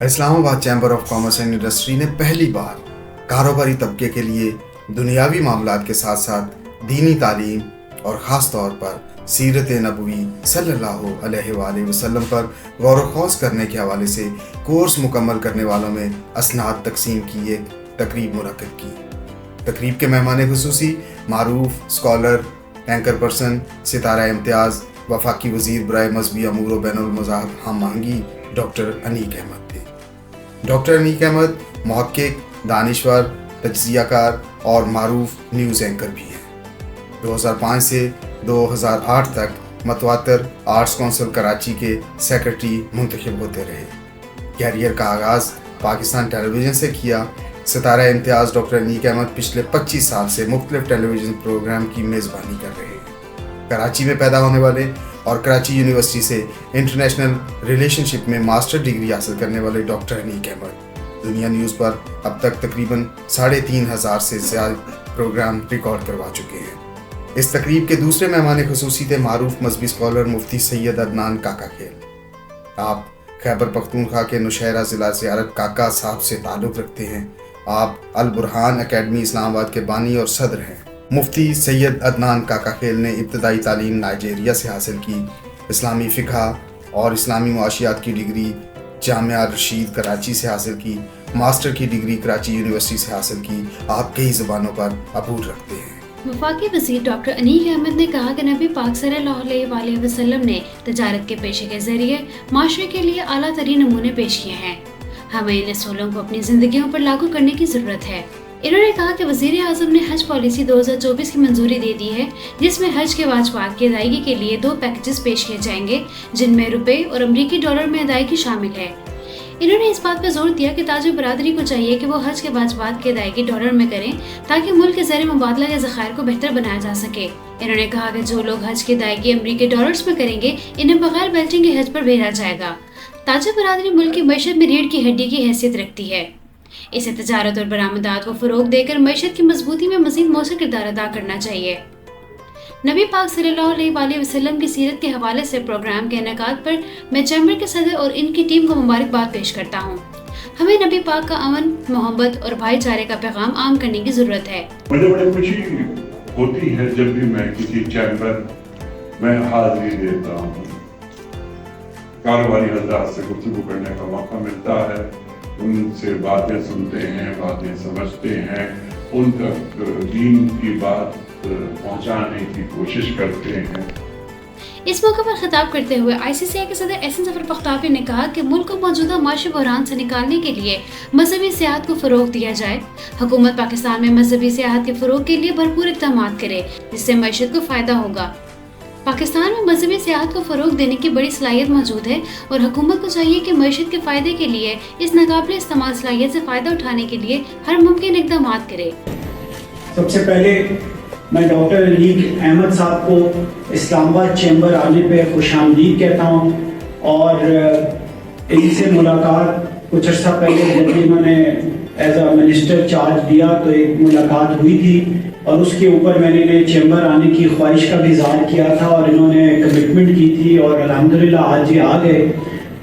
اسلام آباد chamber of commerce and industry نے پہلی بار کاروباری طبقے کے لیے دنیاوی معاملات کے ساتھ ساتھ دینی تعلیم اور خاص طور پر سیرت نبوی صلی اللہ علیہ وآلہ وسلم پر غور و خوض کرنے کے حوالے سے کورس مکمل کرنے والوں میں اسناد تقسیم کی ایک تقریب منعقد کی۔ تقریب کے مہمان خصوصی معروف اسکالر، اینکر پرسن، ستارہ امتیاز، وفاقی وزیر برائے مذہبی امور و بین المذاہب ہم آہنگی ڈاکٹر انیک احمد تھے۔ ڈاکٹر انیک احمد محقق، دانشور، تجزیہ کار اور معروف نیوز اینکر بھی ہیں۔ 2005 سے 2008 تک متواتر آرٹس کونسل کراچی کے سیکرٹری منتخب ہوتے رہے۔ کیریئر کا آغاز پاکستان ٹیلی ویژن سے کیا۔ ستارہ امتیاز ڈاکٹر انیک احمد پچھلے 25 سال سے مختلف ٹیلی ویژن پروگرام کی میزبانی کر رہے ہیں۔ کراچی میں پیدا ہونے والے اور کراچی یونیورسٹی سے انٹرنیشنل ریلیشن شپ میں ماسٹر ڈگری حاصل کرنے والے ڈاکٹر انیک احمد دنیا نیوز پر اب تک تقریباً 3500 سے زیادہ پروگرام ریکارڈ کروا چکے ہیں۔ اس تقریب کے دوسرے مہمان خصوصی تھے معروف مذہبی اسکالر مفتی سید عدنان کاکا کھیل۔ آپ خیبر پختونخوا کے نوشہرہ ضلع زیارت کاکا صاحب سے تعلق رکھتے ہیں۔ آپ البرہان اکیڈمی اسلام آباد کے بانی اور صدر ہیں۔ مفتی سید عدنان کاکا کھیل نے ابتدائی تعلیم نائجیریا سے حاصل کی۔ اسلامی فقہ اور اسلامی معاشیات کی ڈگری جامعہ رشید کراچی سے حاصل کی۔ ماسٹر کی ڈگری کراچی یونیورسٹی سے حاصل کی۔ آپ کئی زبانوں پر عبور رکھتے ہیں۔ وفاقی وزیر ڈاکٹر انیک احمد نے کہا کہ نبی پاک صلی اللہ علیہ وآلہ وسلم نے تجارت کے پیشے کے ذریعے معاشرے کے لیے اعلیٰ ترین نمونے پیش کیے ہیں۔ ہمیں ان اصولوں کو اپنی زندگیوں پر لاگو کرنے کی ضرورت ہے۔ انہوں نے کہا کہ وزیر اعظم نے حج پالیسی 2024 کی منظوری دے دی ہے، جس میں حج کے واجبات کی ادائیگی کے لیے 2 پیکیجز پیش کیے جائیں گے، جن میں روپے اور امریکی ڈالر میں ادائیگی شامل ہے۔ انہوں نے اس بات پر زور دیا کہ تاجر برادری کو چاہیے کہ وہ حج کے واجبات کی ادائیگی ڈالر میں کریں تاکہ ملک کے زیر مبادلہ کے ذخائر کو بہتر بنایا جا سکے۔ انہوں نے کہا کہ جو لوگ حج کی ادائیگی امریکی ڈالرز میں کریں گے، انہیں بغیر بیلٹنگ کے حج پر بھیجا جائے گا۔ تاجر برادری ملک کی معیشت میں ریڑھ کی ہڈی کی حیثیت رکھتی ہے۔ اسے تجارت اور برآمدات کو فروغ دے کر معیشت کی مضبوطی میں مزید مؤثر کردار ادا کرنا چاہیے۔ نبی پاک صلی اللہ علیہ وآلہ وسلم کی سیرت کے حوالے سے پروگرام کے انعقاد پر میں چیمبر کے صدر اور ان کی ٹیم کو مبارکباد پیش کرتا ہوں۔ ہمیں نبی پاک کا امن، محبت اور بھائی چارے کا پیغام عام کرنے کی ضرورت ہے۔ مجھے بڑی خوشی ہوتی ہے جب بھی میں کسی چیمبر میں حاضری دیتا ہوں، کاروباری حضرات سے گفتگو کرنے کا موقع ملتا ہے، ان سے باتیں سنتے ہیں، باتیں سمجھتے ہیں، ان تک دین کی بات پہنچانے کی کوشش کرتے ہیں۔ اس موقع پر خطاب کرتے ہوئے ICCI کے صدر احسن ظفر بختیاری نے کہا کہ ملک کو موجودہ معاشی بحران سے نکالنے کے لیے مذہبی سیاحت کو فروغ دیا جائے۔ حکومت پاکستان میں مذہبی سیاحت کے فروغ کے لیے بھرپور اقدامات کرے، جس سے معیشت کو فائدہ ہوگا۔ پاکستان میں مذہبی سیاحت کو فروغ دینے کی بڑی صلاحیت موجود ہے اور حکومت کو چاہیے کہ معیشت کے فائدے کے لیے اس ناقابل استعمال صلاحیت سے فائدہ اٹھانے کے لیے ہر ممکن اقدامات کرے۔ سب سے پہلے میں ڈاکٹر انیک احمد صاحب کو اسلام آباد چیمبر آنے پہ خوش آمدید کہتا ہوں، اور ان سے ملاقات کچھ عرصہ پہلے جب انہوں نے ایز اے منسٹر چارج دیا تو ایک ملاقات ہوئی تھی، اور اس کے اوپر میں نے انہیں چیمبر آنے کی خواہش کا بھی اظہار کیا تھا اور انہوں نے کمٹمنٹ کی تھی، اور الحمدللہ آج یہ آ گئے۔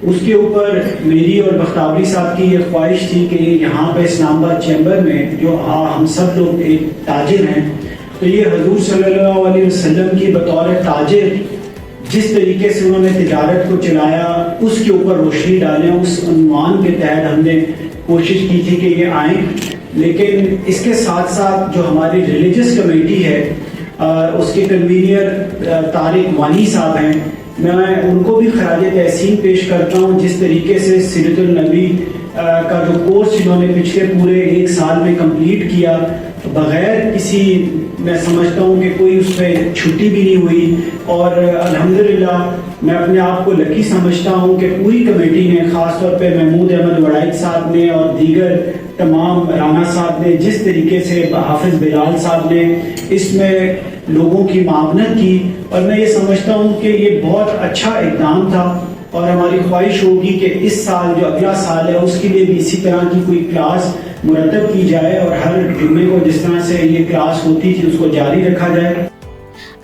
اس کے اوپر میری اور بختیاری صاحب کی یہ خواہش تھی کہ یہاں پہ اسلام آباد چیمبر میں جو ہم سب لوگ ایک تاجر ہیں، تو یہ حضور صلی اللہ علیہ وسلم کی بطور تاجر جس طریقے سے انہوں نے تجارت کو چلایا اس کے اوپر روشنی ڈالیں۔ اس عنوان کے تحت ہم نے کوشش کی تھی کہ یہ آئیں، لیکن اس کے ساتھ ساتھ جو ہماری ریلیجس کمیٹی ہے اس کے کنوینئر طارق وانی صاحب ہیں، میں ان کو بھی خراج تحسین پیش کرتا ہوں جس طریقے سے سیرت النبی کا جو کورس انہوں نے پچھلے پورے 1 سال میں کمپلیٹ کیا بغیر کسی، میں سمجھتا ہوں کہ کوئی اس پہ چھٹی بھی نہیں ہوئی، اور الحمدللہ میں اپنے آپ کو لکی سمجھتا ہوں کہ پوری کمیٹی نے، خاص طور پہ محمود احمد وڑائچ صاحب نے اور دیگر تمام رانا صاحب نے، جس طریقے سے حافظ بلال صاحب نے اس میں لوگوں کی معاونت کی، اور میں یہ سمجھتا ہوں کہ یہ بہت اچھا اقدام تھا، اور ہماری خواہش ہوگی کہ اس سال جو اگلا سال ہے اس کے لیے بھی اسی طرح کی کوئی کلاس مرتب کی جائے، اور ہر جمعے کو جس طرح سے یہ کلاس ہوتی تھی اس کو جاری رکھا جائے۔